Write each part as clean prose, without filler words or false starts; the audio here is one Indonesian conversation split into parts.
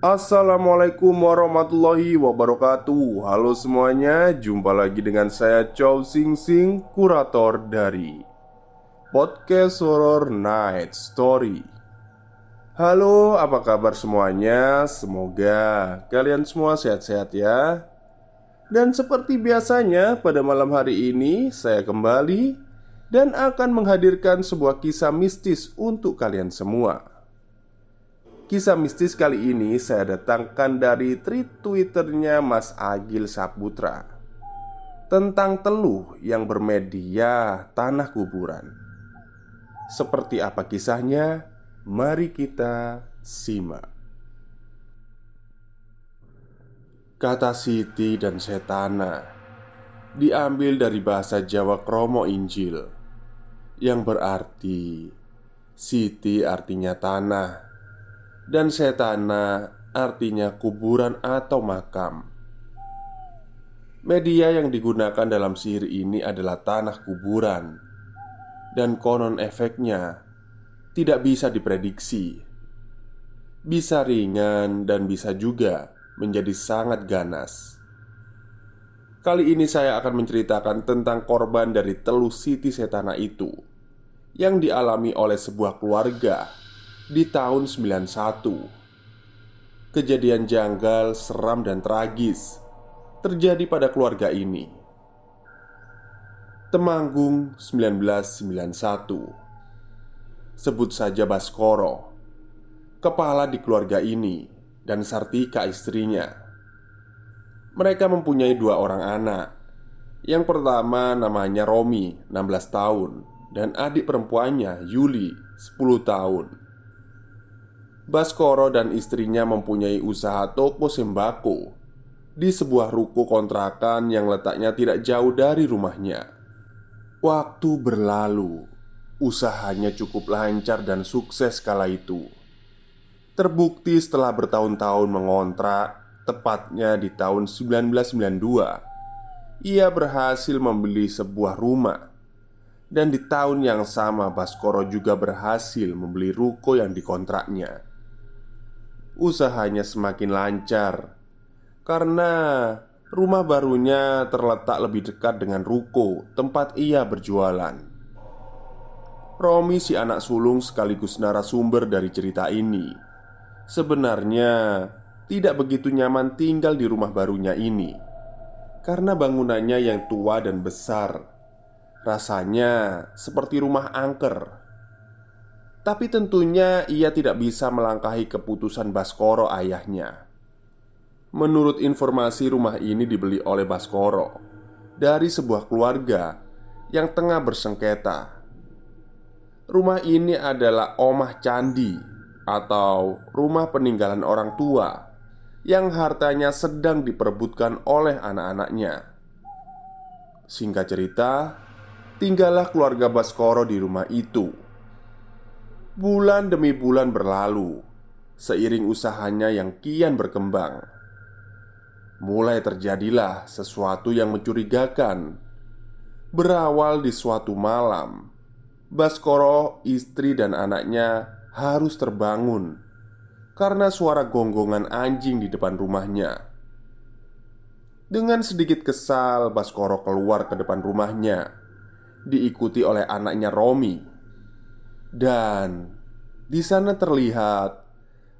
Assalamualaikum warahmatullahi wabarakatuh. Halo semuanya, jumpa lagi dengan saya Chow Sing Sing, kurator dari Podcast Horror Night Story. Halo, apa kabar semuanya? Semoga kalian semua sehat-sehat ya. Dan seperti biasanya, pada malam hari ini saya kembali dan akan menghadirkan sebuah kisah mistis untuk kalian semua. Kisah mistis kali ini saya datangkan dari tweet Twitternya Mas Agil Saputra tentang teluh yang bermedia tanah kuburan. Seperti apa kisahnya? Mari kita simak. Kata Siti dan Setana diambil dari bahasa Jawa Kromo Injil, yang berarti Siti artinya tanah dan Setana artinya kuburan atau makam. Media yang digunakan dalam sihir ini adalah tanah kuburan, dan konon efeknya tidak bisa diprediksi. Bisa ringan dan bisa juga menjadi sangat ganas. Kali ini saya akan menceritakan tentang korban dari teluh Siti Setana itu, yang dialami oleh sebuah keluarga di tahun 91. Kejadian janggal, seram dan tragis terjadi pada keluarga ini. Temanggung 1991. Sebut saja Baskoro, kepala di keluarga ini, dan Sartika istrinya. Mereka mempunyai dua orang anak. Yang pertama namanya Romi, 16 tahun, dan adik perempuannya Yuli, 10 tahun. Baskoro dan istrinya mempunyai usaha toko sembako di sebuah ruko kontrakan yang letaknya tidak jauh dari rumahnya. Waktu berlalu, usahanya cukup lancar dan sukses kala itu. Terbukti setelah bertahun-tahun mengontrak, tepatnya di tahun 1992, ia berhasil membeli sebuah rumah. Dan di tahun yang sama Baskoro juga berhasil membeli ruko yang dikontraknya. Usahanya semakin lancar karena rumah barunya terletak lebih dekat dengan ruko tempat ia berjualan. Romi, si anak sulung sekaligus narasumber dari cerita ini, sebenarnya tidak begitu nyaman tinggal di rumah barunya ini karena bangunannya yang tua dan besar. Rasanya seperti rumah angker. Tapi tentunya ia tidak bisa melangkahi keputusan Baskoro ayahnya. Menurut informasi, rumah ini dibeli oleh Baskoro dari sebuah keluarga yang tengah bersengketa. Rumah ini adalah omah candi atau rumah peninggalan orang tua yang hartanya sedang diperebutkan oleh anak-anaknya. Singkat cerita, tinggallah keluarga Baskoro di rumah itu. Bulan demi bulan berlalu, seiring usahanya yang kian berkembang. Mulai terjadilah sesuatu yang mencurigakan. Berawal di suatu malam, Baskoro, istri dan anaknya harus terbangun karena suara gonggongan anjing di depan rumahnya. Dengan sedikit kesal, Baskoro keluar ke depan rumahnya, diikuti oleh anaknya Romi. Dan di sana terlihat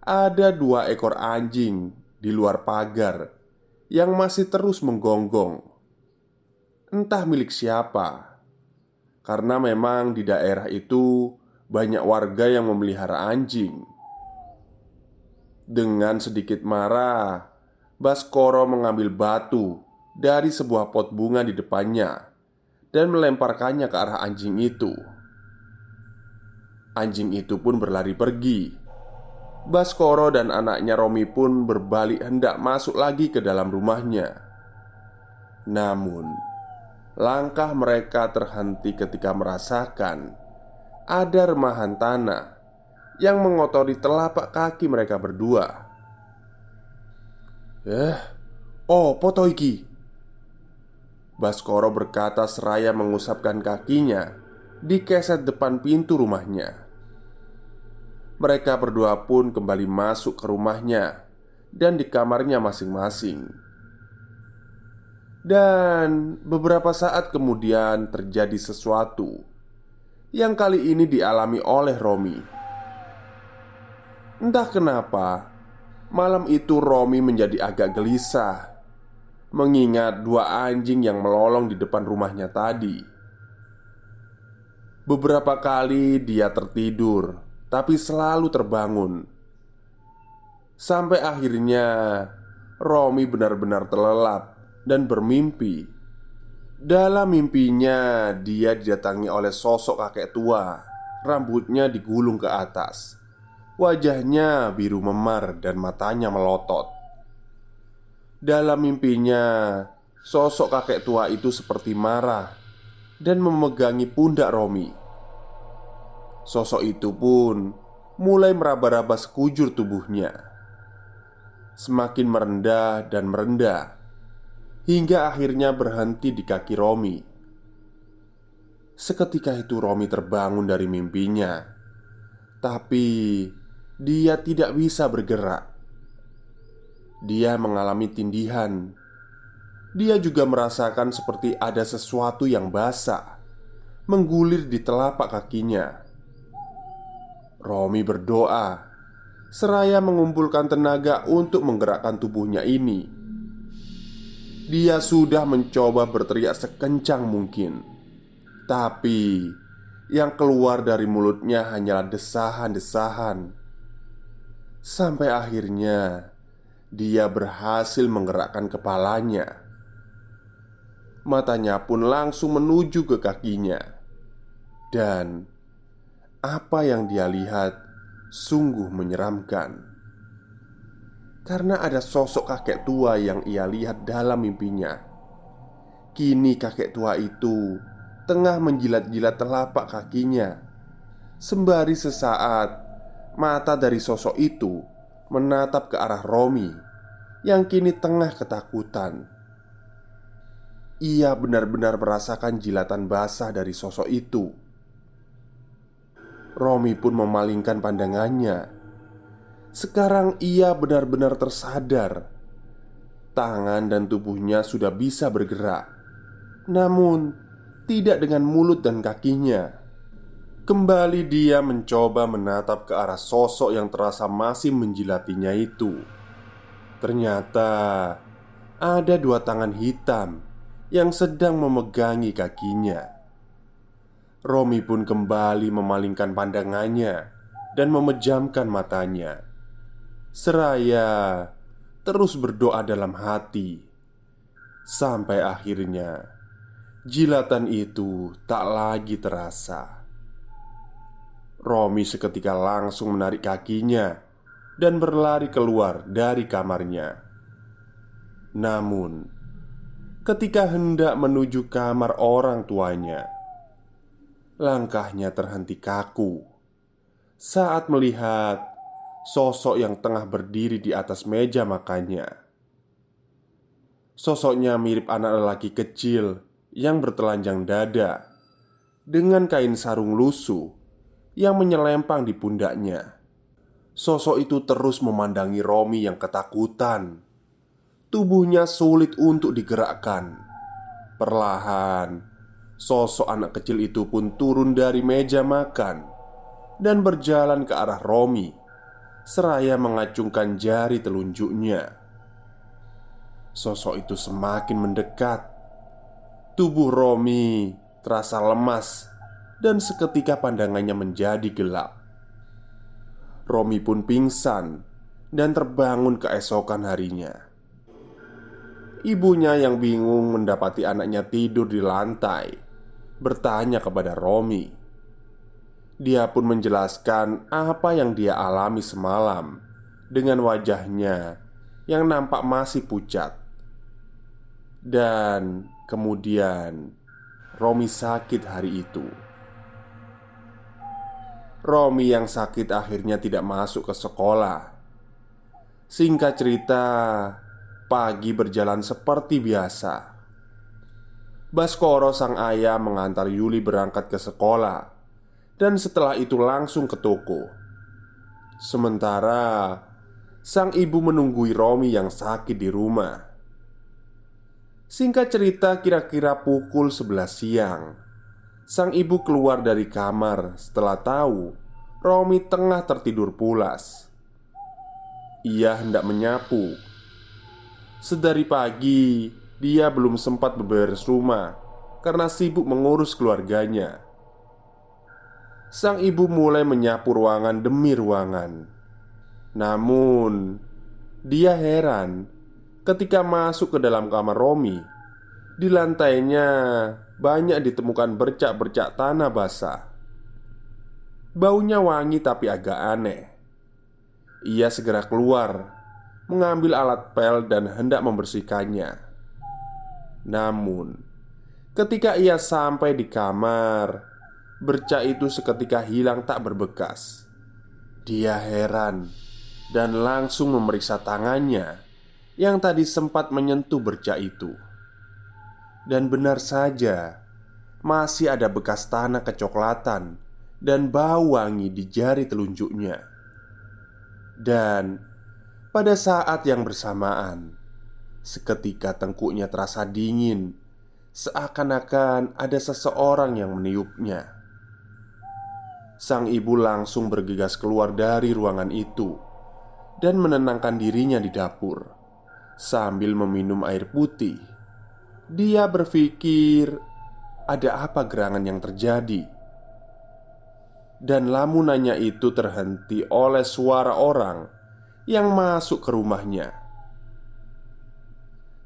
ada dua ekor anjing di luar pagar yang masih terus menggonggong. Entah milik siapa, karena memang di daerah itu banyak warga yang memelihara anjing. Dengan sedikit marah, Baskoro mengambil batu dari sebuah pot bunga di depannya dan melemparkannya ke arah anjing itu. Anjing itu pun berlari pergi. Baskoro dan anaknya Romi pun berbalik hendak masuk lagi ke dalam rumahnya. Namun, langkah mereka terhenti ketika merasakan ada remahan tanah yang mengotori telapak kaki mereka berdua. Oh, poto iki?" Baskoro berkata seraya mengusapkan kakinya di keset depan pintu rumahnya. Mereka berdua pun kembali masuk ke rumahnya dan di kamarnya masing-masing. Dan beberapa saat kemudian terjadi sesuatu yang kali ini dialami oleh Romi. Entah kenapa, malam itu Romi menjadi agak gelisah mengingat dua anjing yang melolong di depan rumahnya tadi. Beberapa kali dia tertidur, tapi selalu terbangun. Sampai akhirnya Romi benar-benar terlelap dan bermimpi. Dalam mimpinya dia didatangi oleh sosok kakek tua. Rambutnya digulung ke atas, wajahnya biru memar dan matanya melotot. Dalam mimpinya, sosok kakek tua itu seperti marah dan memegangi pundak Romi. Sosok itu pun mulai meraba-raba sekujur tubuhnya, semakin merendah dan merendah, hingga akhirnya berhenti di kaki Romi. Seketika itu Romi terbangun dari mimpinya, tapi dia tidak bisa bergerak. Dia mengalami tindihan. Dia juga merasakan seperti ada sesuatu yang basah menggulir di telapak kakinya. Romi berdoa seraya mengumpulkan tenaga untuk menggerakkan tubuhnya ini. Dia sudah mencoba berteriak sekencang mungkin, tapi yang keluar dari mulutnya hanyalah desahan-desahan. Sampai akhirnya dia berhasil menggerakkan kepalanya. Matanya pun langsung menuju ke kakinya. Dan apa yang dia lihat sungguh menyeramkan. Karena ada sosok kakek tua yang ia lihat dalam mimpinya. Kini kakek tua itu tengah menjilat-jilat telapak kakinya. Sembari sesaat mata dari sosok itu menatap ke arah Romi yang kini tengah ketakutan. Ia benar-benar merasakan jilatan basah dari sosok itu. Romi pun memalingkan pandangannya. Sekarang ia benar-benar tersadar. Tangan dan tubuhnya sudah bisa bergerak, namun tidak dengan mulut dan kakinya. Kembali dia mencoba menatap ke arah sosok yang terasa masih menjilatinya itu. Ternyata ada dua tangan hitam yang sedang memegangi kakinya. Romi pun kembali memalingkan pandangannya dan memejamkan matanya, seraya terus berdoa dalam hati. Sampai akhirnya jilatan itu tak lagi terasa. Romi seketika langsung menarik kakinya dan berlari keluar dari kamarnya. Namun, ketika hendak menuju kamar orang tuanya, langkahnya terhenti kaku saat melihat sosok yang tengah berdiri di atas meja makannya. Sosoknya mirip anak lelaki kecil yang bertelanjang dada dengan kain sarung lusuh yang menyelempang di pundaknya. Sosok itu terus memandangi Romi yang ketakutan. Tubuhnya sulit untuk digerakkan. Perlahan, sosok anak kecil itu pun turun dari meja makan dan berjalan ke arah Romi, seraya mengacungkan jari telunjuknya. Sosok itu semakin mendekat. Tubuh Romi terasa lemas dan seketika pandangannya menjadi gelap. Romi pun pingsan dan terbangun keesokan harinya. Ibunya yang bingung mendapati anaknya tidur di lantai bertanya kepada Romi. Dia pun menjelaskan apa yang dia alami semalam dengan wajahnya yang nampak masih pucat. Dan kemudian Romi sakit hari itu. Romi yang sakit akhirnya tidak masuk ke sekolah. Singkat cerita, pagi berjalan seperti biasa. Baskoro sang ayah mengantar Yuli berangkat ke sekolah, dan setelah itu langsung ke toko. Sementara sang ibu menunggui Romi yang sakit di rumah. Singkat cerita, kira-kira pukul 11 siang, sang ibu keluar dari kamar setelah tahu Romi tengah tertidur pulas. Ia hendak menyapu. Sedari pagi, dia belum sempat beberes rumah karena sibuk mengurus keluarganya. Sang ibu mulai menyapu ruangan demi ruangan. Namun, dia heran ketika masuk ke dalam kamar Romi. Di lantainya banyak ditemukan bercak-bercak tanah basah. Baunya wangi tapi agak aneh. Ia segera keluar, mengambil alat pel dan hendak membersihkannya. Namun, ketika ia sampai di kamar, bercak itu seketika hilang tak berbekas. Dia heran dan langsung memeriksa tangannya yang tadi sempat menyentuh bercak itu. Dan benar saja, masih ada bekas tanah kecoklatan dan bau wangi di jari telunjuknya. Dan pada saat yang bersamaan, seketika tengkuknya terasa dingin, seakan-akan ada seseorang yang meniupnya. Sang ibu langsung bergegas keluar dari ruangan itu dan menenangkan dirinya di dapur sambil meminum air putih. Dia berpikir, ada apa gerangan yang terjadi? Dan lamunannya itu terhenti oleh suara orang yang masuk ke rumahnya.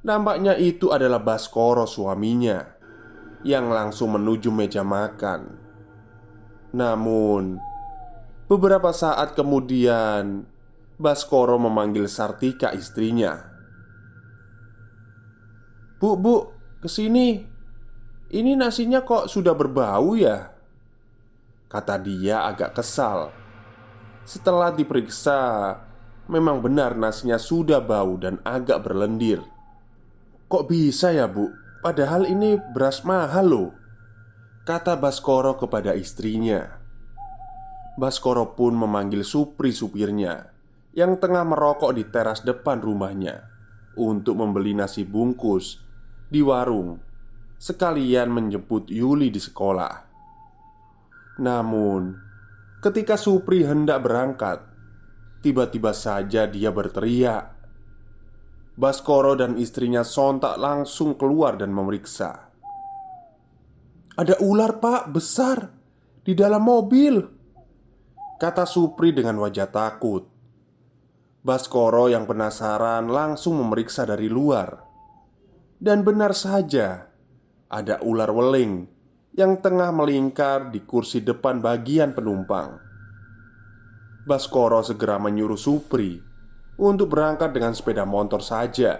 Nampaknya itu adalah Baskoro, suaminya, yang langsung menuju meja makan. Namun, beberapa saat kemudian Baskoro memanggil Sartika, istrinya. Bu, kesini. Ini nasinya kok sudah berbau ya?" kata dia agak kesal. Setelah diperiksa, memang benar nasinya sudah bau dan agak berlendir. "Kok bisa ya, Bu? Padahal ini beras mahal loh," kata Baskoro kepada istrinya. Baskoro pun memanggil Supri, supirnya, yang tengah merokok di teras depan rumahnya, untuk membeli nasi bungkus di warung, sekalian menjemput Yuli di sekolah. Namun, ketika Supri hendak berangkat, tiba-tiba saja dia berteriak. Baskoro dan istrinya sontak langsung keluar dan memeriksa. "Ada ular, Pak, besar di dalam mobil," kata Supri dengan wajah takut. Baskoro yang penasaran langsung memeriksa dari luar. Dan benar saja, ada ular weling yang tengah melingkar di kursi depan bagian penumpang. Baskoro segera menyuruh Supri untuk berangkat dengan sepeda motor saja.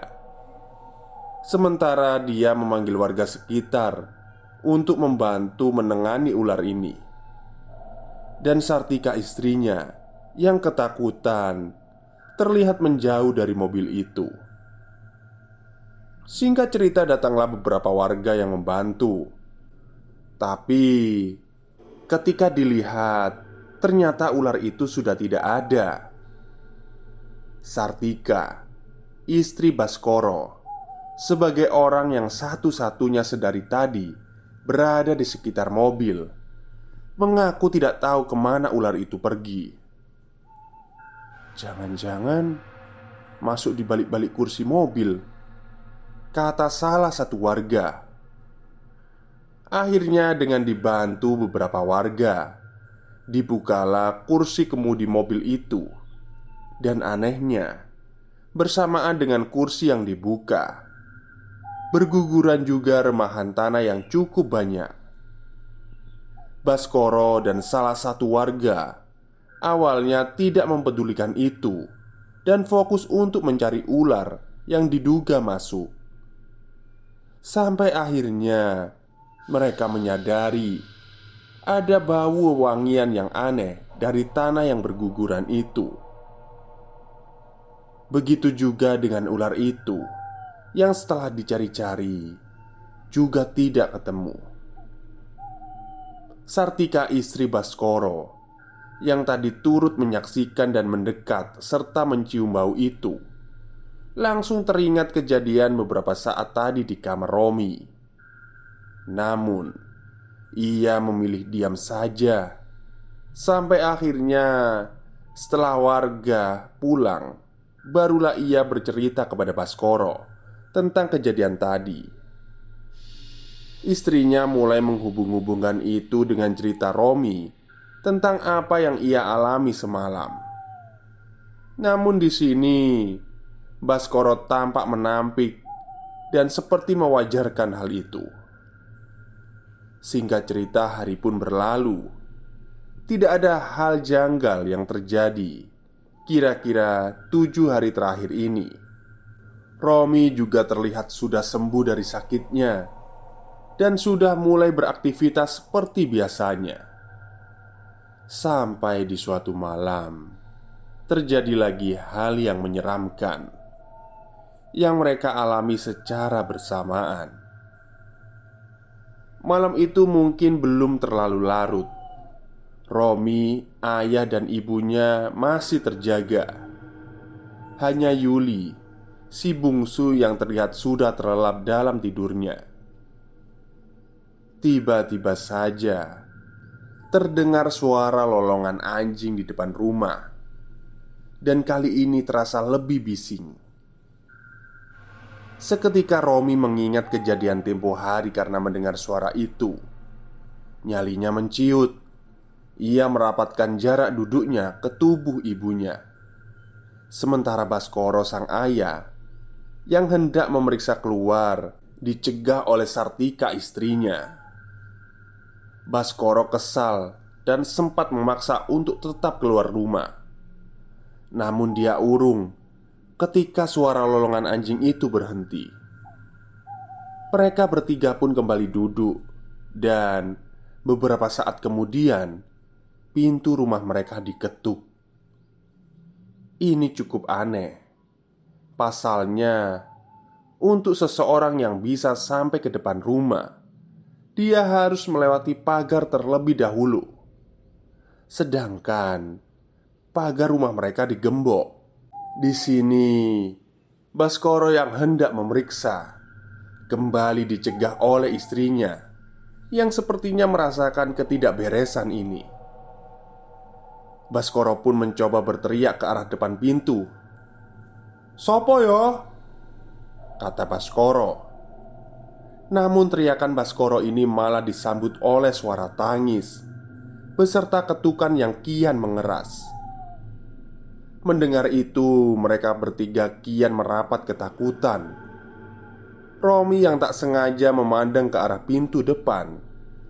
Sementara dia memanggil warga sekitar untuk membantu menengani ular ini. Dan Sartika, istrinya, yang ketakutan, terlihat menjauh dari mobil itu. Singkat cerita, datanglah beberapa warga yang membantu. Tapi ketika dilihat, ternyata ular itu sudah tidak ada. Sartika, istri Baskoro, sebagai orang yang satu-satunya sedari tadi berada di sekitar mobil, mengaku tidak tahu kemana ular itu pergi. "Jangan-jangan masuk di balik-balik kursi mobil," kata salah satu warga. Akhirnya dengan dibantu beberapa warga, dibukalah kursi kemudi mobil itu. Dan anehnya, bersamaan dengan kursi yang dibuka, berguguran juga remahan tanah yang cukup banyak. Baskoro dan salah satu warga awalnya tidak mempedulikan itu dan fokus untuk mencari ular yang diduga masuk. Sampai akhirnya mereka menyadari ada bau wangian yang aneh dari tanah yang berguguran itu. Begitu juga dengan ular itu, yang setelah dicari-cari juga tidak ketemu. Sartika, istri Baskoro, yang tadi turut menyaksikan dan mendekat serta mencium bau itu, langsung teringat kejadian beberapa saat tadi di kamar Romi. Namun, ia memilih diam saja sampai akhirnya setelah warga pulang, barulah ia bercerita kepada Baskoro tentang kejadian tadi. Istrinya mulai menghubung-hubungkan itu dengan cerita Romi tentang apa yang ia alami semalam. Namun di sini Baskoro tampak menampik dan seperti mewajarkan hal itu. Singkat cerita, hari pun berlalu. Tidak ada hal janggal yang terjadi. Kira-kira 7 hari terakhir ini, Romi juga terlihat sudah sembuh dari sakitnya dan sudah mulai beraktivitas seperti biasanya. Sampai di suatu malam, terjadi lagi hal yang menyeramkan yang mereka alami secara bersamaan. Malam itu mungkin belum terlalu larut. Romi, ayah dan ibunya masih terjaga. Hanya Yuli, si bungsu yang terlihat sudah terlelap dalam tidurnya. Tiba-tiba saja terdengar suara lolongan anjing di depan rumah. Dan kali ini terasa lebih bising. Seketika Romi mengingat kejadian tempo hari karena mendengar suara itu. Nyalinya menciut. Ia merapatkan jarak duduknya ke tubuh ibunya. Sementara Baskoro sang ayah yang hendak memeriksa keluar dicegah oleh Sartika istrinya. Baskoro kesal dan sempat memaksa untuk tetap keluar rumah. Namun dia urung ketika suara lolongan anjing itu berhenti. Mereka bertiga pun kembali duduk. Dan beberapa saat kemudian pintu rumah mereka diketuk. Ini cukup aneh. Pasalnya, untuk seseorang yang bisa sampai ke depan rumah, dia harus melewati pagar terlebih dahulu. Sedangkan pagar rumah mereka digembok. Di sini, Baskoro yang hendak memeriksa kembali dicegah oleh istrinya yang sepertinya merasakan ketidakberesan ini. Baskoro pun mencoba berteriak ke arah depan pintu. "Sopo yo?" kata Baskoro. Namun teriakan Baskoro ini malah disambut oleh suara tangis beserta ketukan yang kian mengeras. Mendengar itu, mereka bertiga kian merapat ketakutan. Romi yang tak sengaja memandang ke arah pintu depan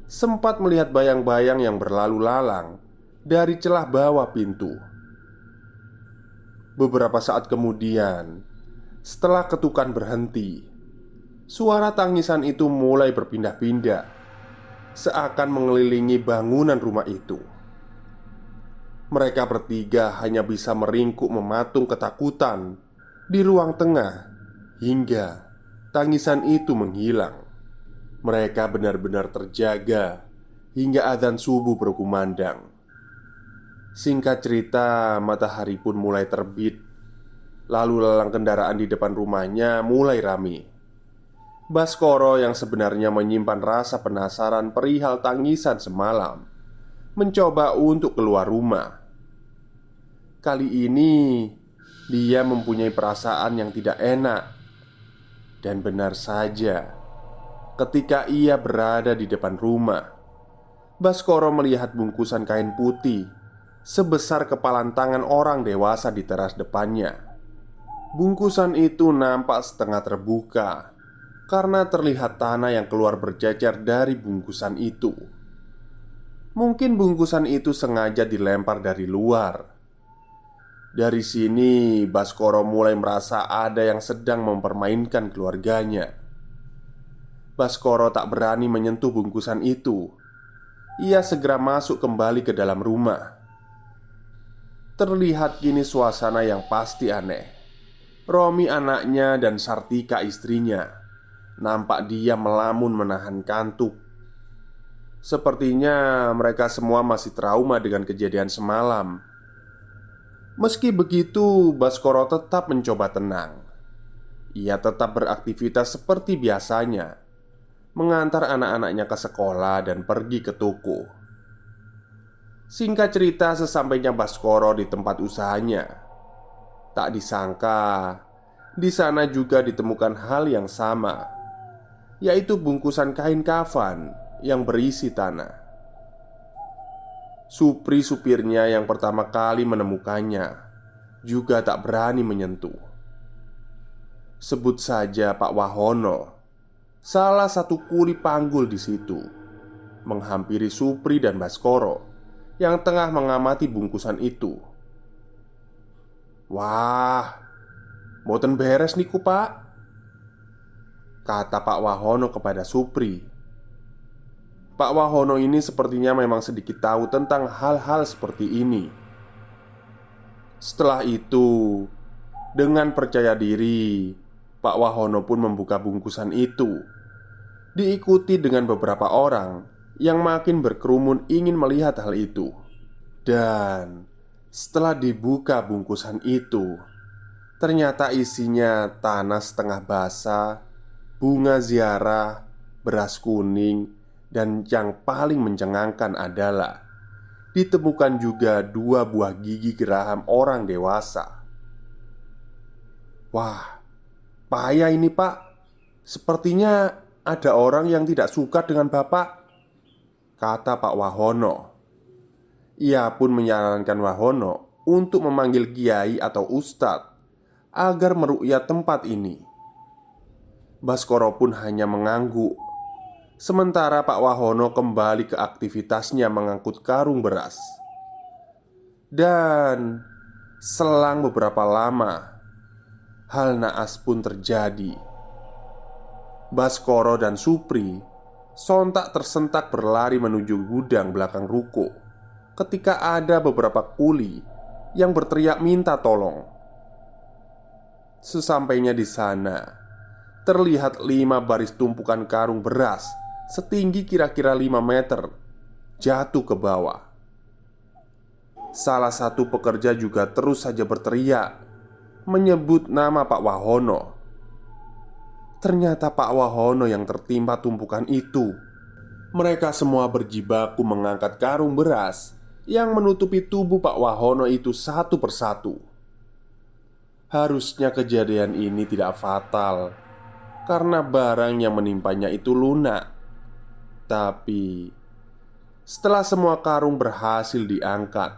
sempat melihat bayang-bayang yang berlalu lalang dari celah bawah pintu. Beberapa saat kemudian, setelah ketukan berhenti, suara tangisan itu mulai berpindah-pindah, seakan mengelilingi bangunan rumah itu. Mereka bertiga hanya bisa meringkuk mematung ketakutan di ruang tengah hingga tangisan itu menghilang. Mereka benar-benar terjaga hingga azan subuh berkumandang. Singkat cerita, matahari pun mulai terbit. Lalu lalang kendaraan di depan rumahnya mulai ramai. Baskoro yang sebenarnya menyimpan rasa penasaran perihal tangisan semalam mencoba untuk keluar rumah. Kali ini dia mempunyai perasaan yang tidak enak. Dan benar saja, ketika ia berada di depan rumah, Baskoro melihat bungkusan kain putih sebesar kepalan tangan orang dewasa di teras depannya. Bungkusan itu nampak setengah terbuka karena terlihat tanah yang keluar bercecer dari bungkusan itu. Mungkin bungkusan itu sengaja dilempar dari luar. Dari sini, Baskoro mulai merasa ada yang sedang mempermainkan keluarganya. Baskoro tak berani menyentuh bungkusan itu. Ia segera masuk kembali ke dalam rumah. Terlihat kini suasana yang pasti aneh. Romi anaknya dan Sartika istrinya nampak dia melamun menahan kantuk. Sepertinya mereka semua masih trauma dengan kejadian semalam. Meski begitu, Baskoro tetap mencoba tenang. Ia tetap beraktivitas seperti biasanya, mengantar anak-anaknya ke sekolah dan pergi ke toko. Singkat cerita, sesampainya Baskoro di tempat usahanya, tak disangka di sana juga ditemukan hal yang sama, yaitu bungkusan kain kafan yang berisi tanah. Supri, supirnya yang pertama kali menemukannya, juga tak berani menyentuh. Sebut saja Pak Wahono, salah satu kuli panggul di situ, menghampiri Supri dan Baskoro yang tengah mengamati bungkusan itu. "Wah, mboten beres niku Pak," kata Pak Wahono kepada Supri. Pak Wahono ini sepertinya memang sedikit tahu tentang hal-hal seperti ini. Setelah itu, dengan percaya diri, Pak Wahono pun membuka bungkusan itu, diikuti dengan beberapa orang yang makin berkerumun ingin melihat hal itu. Dan setelah dibuka bungkusan itu, ternyata isinya tanah setengah basah, bunga ziarah, beras kuning, dan yang paling mencengangkan adalah ditemukan juga 2 buah gigi geraham orang dewasa. "Wah, payah ini Pak. Sepertinya ada orang yang tidak suka dengan Bapak," kata Pak Wahono. Ia pun menyarankan Wahono untuk memanggil kiai atau ustadz agar meruqyah tempat ini. Baskoro pun hanya mengangguk, sementara Pak Wahono kembali ke aktivitasnya mengangkut karung beras. Dan selang beberapa lama, hal naas pun terjadi. Baskoro dan Supri sontak tersentak berlari menuju gudang belakang ruko ketika ada beberapa kuli yang berteriak minta tolong. Sesampainya di sana, terlihat 5 baris tumpukan karung beras setinggi kira-kira 5 meter jatuh ke bawah. Salah satu pekerja juga terus saja berteriak menyebut nama Pak Wahono. Ternyata Pak Wahono yang tertimpa tumpukan itu. Mereka semua berjibaku mengangkat karung beras yang menutupi tubuh Pak Wahono itu satu persatu. Harusnya kejadian ini tidak fatal karena barang yang menimpanya itu lunak. Tapi setelah semua karung berhasil diangkat,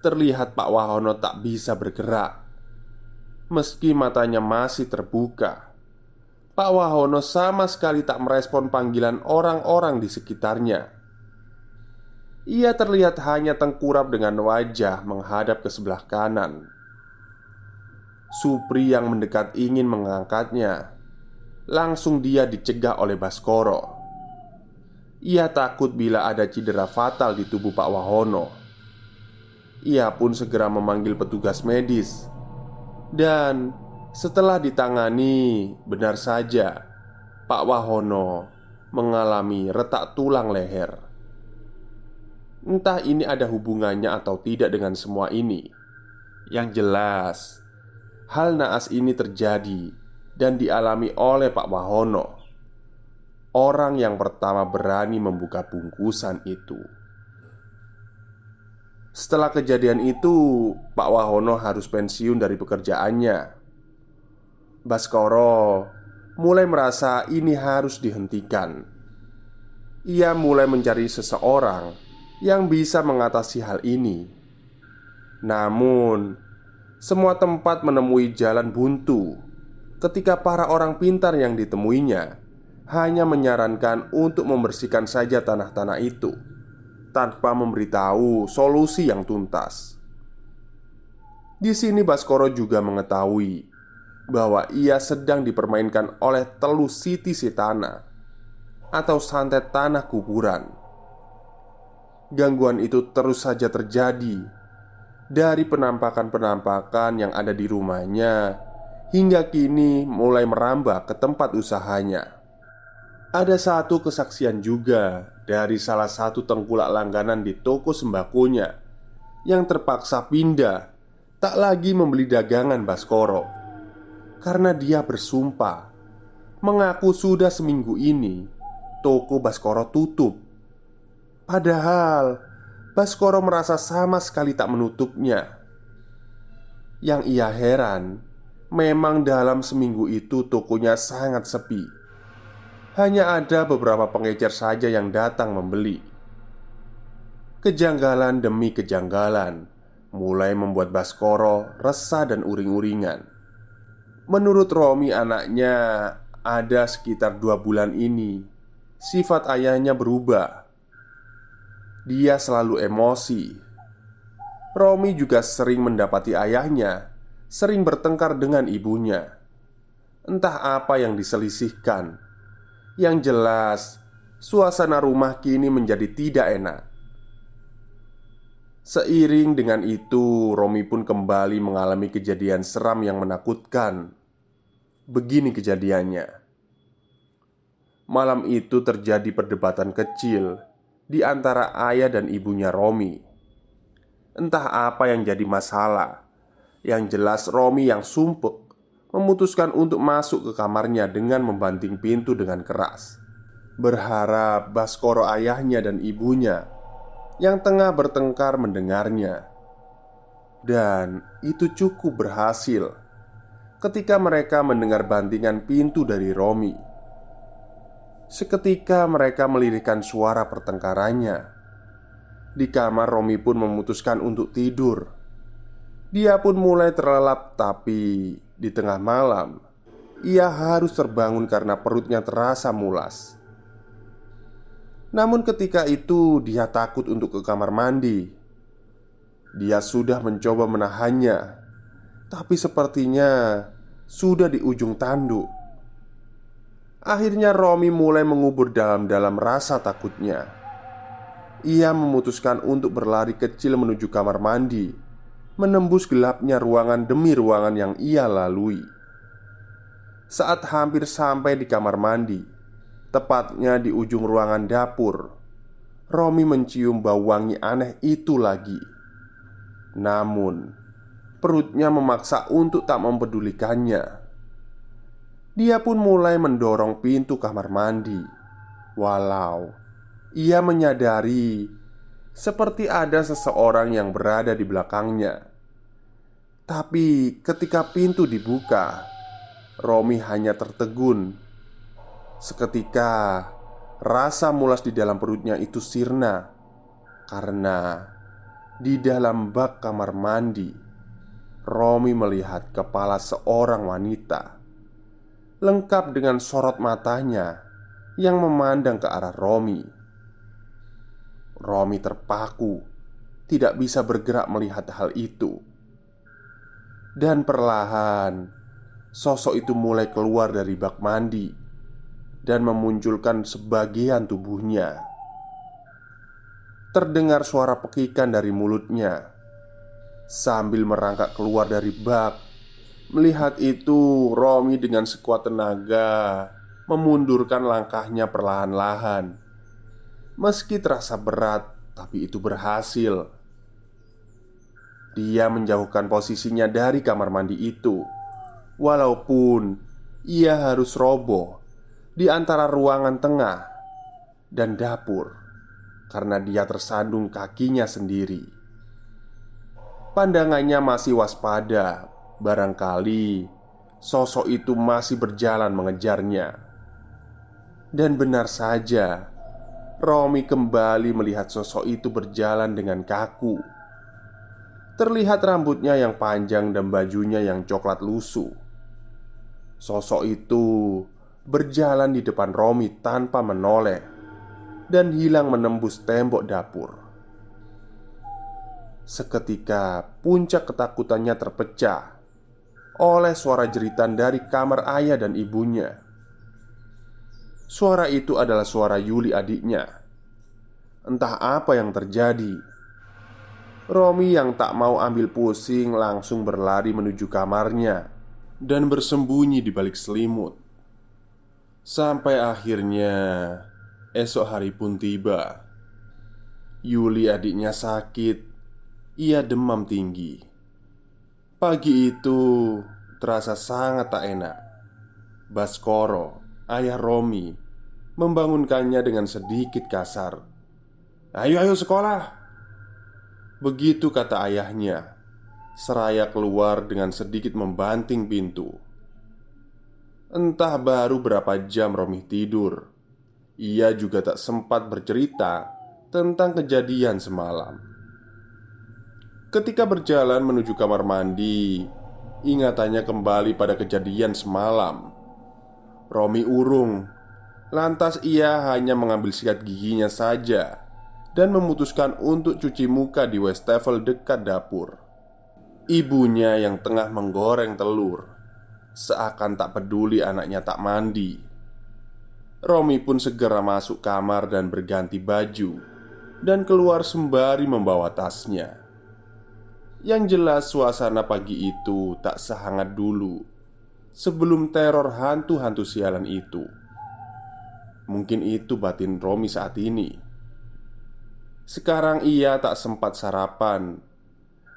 terlihat Pak Wahono tak bisa bergerak. Meski matanya masih terbuka, Pak Wahono sama sekali tak merespon panggilan orang-orang di sekitarnya. Ia terlihat hanya tengkurap dengan wajah menghadap ke sebelah kanan. Supri yang mendekat ingin mengangkatnya, langsung dia dicegah oleh Baskoro. Ia takut bila ada cedera fatal di tubuh Pak Wahono. Ia pun segera memanggil petugas medis. Dan setelah ditangani, benar saja Pak Wahono mengalami retak tulang leher. Entah ini ada hubungannya atau tidak dengan semua ini. Yang jelas, hal naas ini terjadi dan dialami oleh Pak Wahono, orang yang pertama berani membuka bungkusan itu. Setelah kejadian itu, Pak Wahono harus pensiun dari pekerjaannya. Baskoro mulai merasa ini harus dihentikan. Ia mulai mencari seseorang yang bisa mengatasi hal ini. Namun, semua tempat menemui jalan buntu ketika para orang pintar yang ditemuinya hanya menyarankan untuk membersihkan saja tanah-tanah itu tanpa memberitahu solusi yang tuntas. Di sini Baskoro juga mengetahui bahwa ia sedang dipermainkan oleh Telu Siti Sitana atau santet tanah kuburan. Gangguan itu terus saja terjadi dari penampakan-penampakan yang ada di rumahnya hingga kini mulai merambah ke tempat usahanya. Ada satu kesaksian juga dari salah satu tengkulak langganan di toko sembakonya yang terpaksa pindah tak lagi membeli dagangan Baskoro karena dia bersumpah mengaku sudah seminggu ini toko Baskoro tutup. Padahal Baskoro merasa sama sekali tak menutupnya. Yang ia heran, memang dalam seminggu itu tokonya sangat sepi. Hanya ada beberapa pengecer saja yang datang membeli. Kejanggalan demi kejanggalan mulai membuat Baskoro resah dan uring-uringan. Menurut Romi anaknya, ada sekitar 2 bulan ini sifat ayahnya berubah. Dia selalu emosi. Romi juga sering mendapati ayahnya sering bertengkar dengan ibunya. Entah apa yang diselisihkan. Yang jelas, suasana rumah kini menjadi tidak enak. Seiring dengan itu, Romi pun kembali mengalami kejadian seram yang menakutkan. Begini kejadiannya. Malam itu terjadi perdebatan kecil di antara ayah dan ibunya Romi. Entah apa yang jadi masalah. Yang jelas Romi yang sumpek memutuskan untuk masuk ke kamarnya dengan membanting pintu dengan keras, berharap Baskoro ayahnya dan ibunya yang tengah bertengkar mendengarnya. Dan itu cukup berhasil ketika mereka mendengar bantingan pintu dari Romi. Seketika mereka melirikkan suara pertengkarannya. Di kamar Romi pun memutuskan untuk tidur. Dia pun mulai terlelap, tapi di tengah malam ia harus terbangun karena perutnya terasa mulas. Namun ketika itu dia takut untuk ke kamar mandi. Dia sudah mencoba menahannya, tapi sepertinya sudah di ujung tanduk. Akhirnya Romi mulai mengubur dalam-dalam rasa takutnya. Ia memutuskan untuk berlari kecil menuju kamar mandi, menembus gelapnya ruangan demi ruangan yang ia lalui. Saat hampir sampai di kamar mandi, tepatnya di ujung ruangan dapur, Romi mencium bau wangi aneh itu lagi. Namun, perutnya memaksa untuk tak mempedulikannya. Dia pun mulai mendorong pintu kamar mandi. Walau ia menyadari seperti ada seseorang yang berada di belakangnya. Tapi ketika pintu dibuka, Romi hanya tertegun. Seketika rasa mulas di dalam perutnya itu sirna. Karena di dalam bak kamar mandi, Romi melihat kepala seorang wanita, lengkap dengan sorot matanya yang memandang ke arah Romi. Romi terpaku, tidak bisa bergerak melihat hal itu. Dan perlahan, sosok itu mulai keluar dari bak mandi dan memunculkan sebagian tubuhnya. Terdengar suara pekikan dari mulutnya. Sambil merangkak keluar dari bak, melihat itu, Romi dengan sekuat tenaga memundurkan langkahnya perlahan-lahan. Meski terasa berat, tapi itu berhasil. Dia menjauhkan posisinya dari kamar mandi itu. Walaupun ia harus roboh di antara ruangan tengah dan dapur karena dia tersandung kakinya sendiri. Pandangannya masih waspada. Barangkali sosok itu masih berjalan mengejarnya. Dan benar saja, Romi kembali melihat sosok itu berjalan dengan kaku. Terlihat rambutnya yang panjang dan bajunya yang coklat lusuh. Sosok itu berjalan di depan Romi tanpa menoleh dan hilang menembus tembok dapur. Seketika puncak ketakutannya terpecah oleh suara jeritan dari kamar ayah dan ibunya. Suara itu adalah suara Yuli adiknya. Entah apa yang terjadi. Romi yang tak mau ambil pusing langsung berlari menuju kamarnya dan bersembunyi di balik selimut. Sampai akhirnya esok hari pun tiba. Yuli adiknya sakit. Ia demam tinggi. Pagi itu terasa sangat tak enak. Baskoro, ayah Romi, membangunkannya dengan sedikit kasar. "Ayo, ayo sekolah!" Begitu kata ayahnya, seraya keluar dengan sedikit membanting pintu. Entah baru berapa jam Romi tidur. Ia juga tak sempat bercerita tentang kejadian semalam. Ketika berjalan menuju kamar mandi, ingatannya kembali pada kejadian semalam. Romi urung. Lantas ia hanya mengambil sikat giginya saja dan memutuskan untuk cuci muka di wastafel dekat dapur. Ibunya yang tengah menggoreng telur seakan tak peduli anaknya tak mandi. Romi pun segera masuk kamar dan berganti baju dan keluar sembari membawa tasnya. Yang jelas suasana pagi itu tak sehangat dulu sebelum teror hantu-hantu sialan itu. Mungkin itu batin Romi saat ini. Sekarang ia tak sempat sarapan,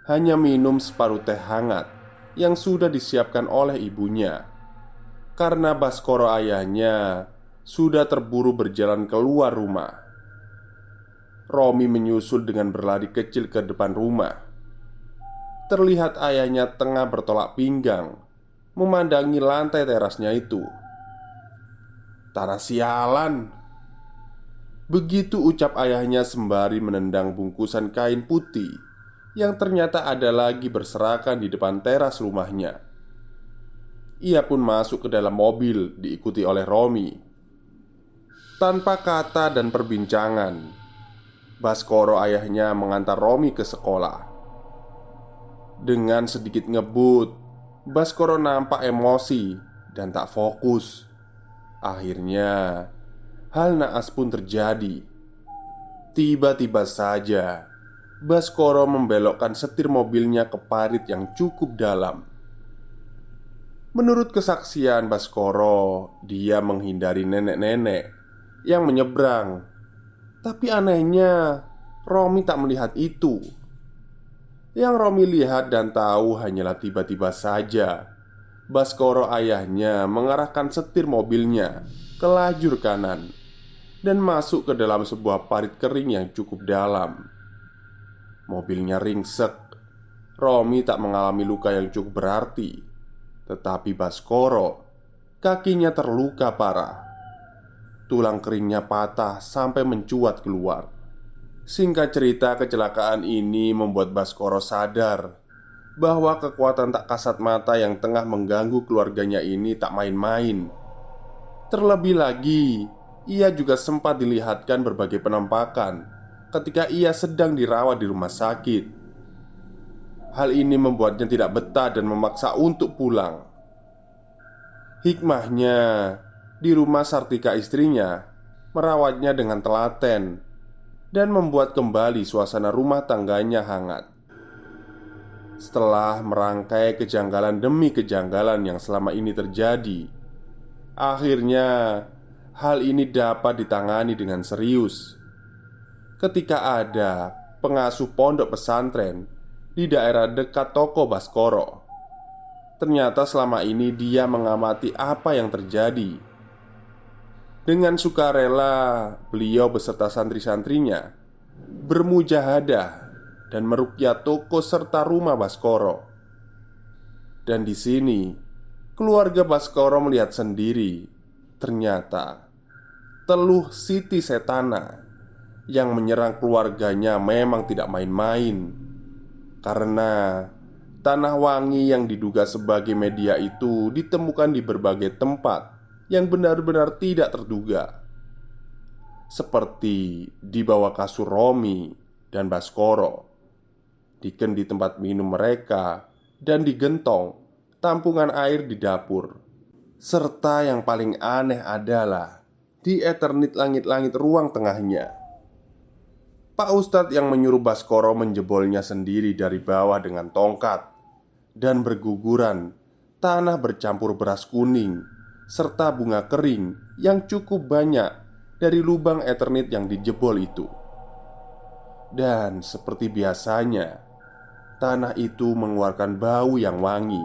hanya minum separuh teh hangat yang sudah disiapkan oleh ibunya. Karena Baskoro ayahnya sudah terburu berjalan keluar rumah. Romi menyusul dengan berlari kecil ke depan rumah. Terlihat ayahnya tengah bertolak pinggang memandangi lantai terasnya itu. "Tanah sialan!" Begitu ucap ayahnya sembari menendang bungkusan kain putih yang ternyata ada lagi berserakan di depan teras rumahnya. Ia pun masuk ke dalam mobil diikuti oleh Romi. Tanpa kata dan perbincangan, Baskoro ayahnya mengantar Romi ke sekolah. Dengan sedikit ngebut, Baskoro nampak emosi dan tak fokus. Akhirnya, hal naas pun terjadi. Tiba-tiba saja, Baskoro membelokkan setir mobilnya ke parit yang cukup dalam. Menurut kesaksian Baskoro, dia menghindari nenek-nenek yang menyeberang. Tapi anehnya, Romi tak melihat itu. Yang Romi lihat dan tahu hanyalah tiba-tiba saja Baskoro ayahnya mengarahkan setir mobilnya ke lajur kanan dan masuk ke dalam sebuah parit kering yang cukup dalam. Mobilnya ringsek. Romi tak mengalami luka yang cukup berarti, tetapi Baskoro kakinya terluka parah. Tulang keringnya patah sampai mencuat keluar. Singkat cerita, kecelakaan ini membuat Baskoro sadar bahwa kekuatan tak kasat mata yang tengah mengganggu keluarganya ini tak main-main. Terlebih lagi, ia juga sempat dilihatkan berbagai penampakan ketika ia sedang dirawat di rumah sakit. Hal ini membuatnya tidak betah dan memaksa untuk pulang. Hikmahnya, di rumah Sartika istrinya merawatnya dengan telaten dan membuat kembali suasana rumah tangganya hangat. Setelah merangkai kejanggalan demi kejanggalan yang selama ini terjadi, akhirnya hal ini dapat ditangani dengan serius. Ketika ada pengasuh pondok pesantren di daerah dekat toko Baskoro, ternyata selama ini dia mengamati apa yang terjadi. Dengan sukarela, beliau beserta santri-santrinya bermujahadah dan meruqyah toko serta rumah Baskoro. Dan di sini, keluarga Baskoro melihat sendiri, ternyata teluh Siti Setana yang menyerang keluarganya memang tidak main-main. Karena tanah wangi yang diduga sebagai media itu ditemukan di berbagai tempat yang benar-benar tidak terduga, seperti di bawah kasur Romi dan Baskoro, di kendi tempat minum mereka, dan di gentong tampungan air di dapur. Serta yang paling aneh adalah di eternit langit-langit ruang tengahnya. Pak Ustadz yang menyuruh Baskoro menjebolnya sendiri dari bawah dengan tongkat, dan berguguran tanah bercampur beras kuning serta bunga kering yang cukup banyak dari lubang Ethernet yang dijebol itu. Dan seperti biasanya, tanah itu mengeluarkan bau yang wangi.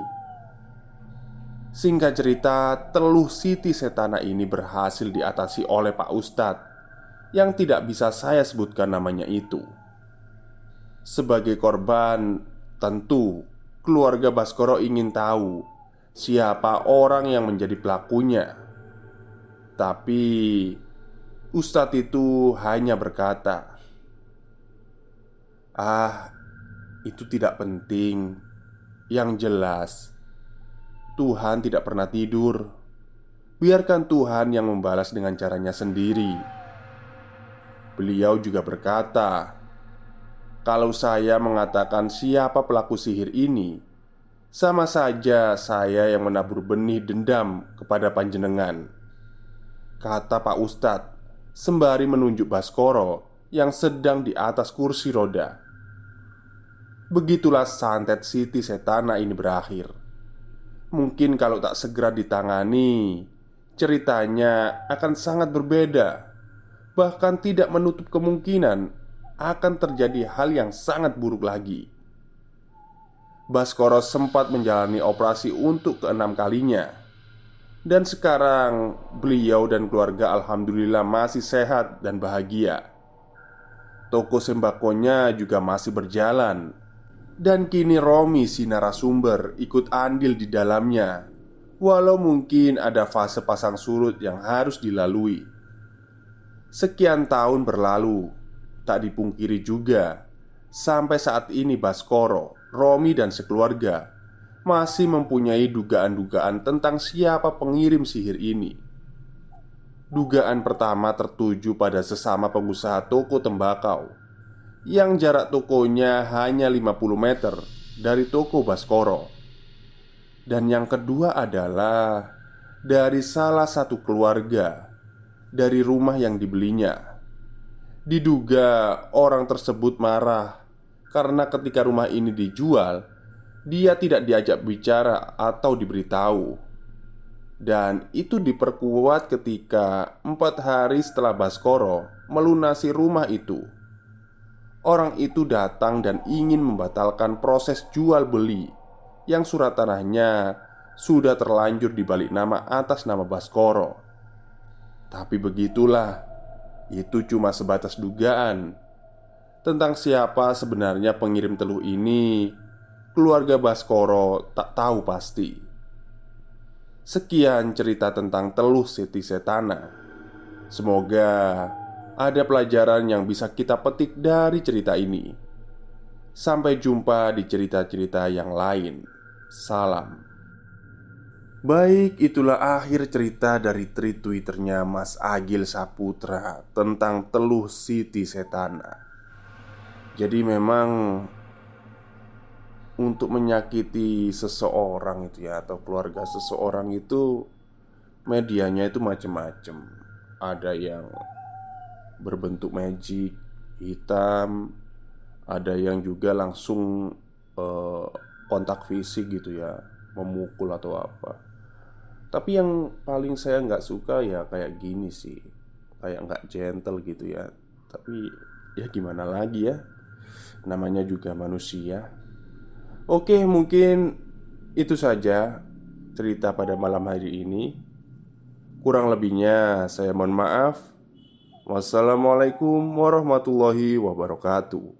Singkat cerita, teluh Siti Setana ini berhasil diatasi oleh Pak Ustadz yang tidak bisa saya sebutkan namanya itu. Sebagai korban, tentu keluarga Baskoro ingin tahu siapa orang yang menjadi pelakunya. Tapi Ustadz itu hanya berkata, "Ah, itu tidak penting. Yang jelas, Tuhan tidak pernah tidur. Biarkan Tuhan yang membalas dengan caranya sendiri." Beliau juga berkata, "Kalau saya mengatakan siapa pelaku sihir ini, sama saja saya yang menabur benih dendam kepada panjenengan," kata Pak Ustadz sembari menunjuk Baskoro yang sedang di atas kursi roda. Begitulah santet Siti Setana ini berakhir. Mungkin kalau tak segera ditangani, ceritanya akan sangat berbeda. Bahkan tidak menutup kemungkinan akan terjadi hal yang sangat buruk lagi. Baskoro sempat menjalani operasi untuk keenam kalinya. Dan sekarang beliau dan keluarga alhamdulillah masih sehat dan bahagia. Toko sembakonya juga masih berjalan. Dan kini Romi si narasumber ikut andil di dalamnya. Walau mungkin ada fase pasang surut yang harus dilalui. Sekian tahun berlalu, tak dipungkiri juga, sampai saat ini Baskoro, Romi dan sekeluarga masih mempunyai dugaan-dugaan tentang siapa pengirim sihir ini. Dugaan pertama tertuju pada sesama pengusaha toko tembakau yang jarak tokonya hanya 50 meter dari toko Baskoro. Dan yang kedua adalah dari salah satu keluarga dari rumah yang dibelinya. Diduga orang tersebut marah karena ketika rumah ini dijual, dia tidak diajak bicara atau diberitahu. Dan itu diperkuat ketika 4 hari setelah Baskoro melunasi rumah itu, orang itu datang dan ingin membatalkan proses jual beli yang surat tanahnya sudah terlanjur dibalik nama atas nama Baskoro. Tapi begitulah, itu cuma sebatas dugaan. Tentang siapa sebenarnya pengirim teluh ini, keluarga Baskoro tak tahu pasti. Sekian cerita tentang teluh Siti Setana. Semoga ada pelajaran yang bisa kita petik dari cerita ini. Sampai jumpa di cerita-cerita yang lain. Salam. Baik, itulah akhir cerita dari tweet Twitternya Mas Agil Saputra tentang teluh Siti Setana. Jadi memang untuk menyakiti seseorang itu ya, atau keluarga seseorang itu, medianya itu macam-macam. Ada yang berbentuk magic hitam, ada yang juga langsung kontak fisik gitu ya, memukul atau apa. Tapi yang paling saya nggak suka ya kayak gini sih, kayak nggak gentle gitu ya. Tapi ya gimana lagi ya, namanya juga manusia. Oke, mungkin itu saja cerita pada malam hari ini. Kurang lebihnya saya mohon maaf. Wassalamualaikum warahmatullahi wabarakatuh.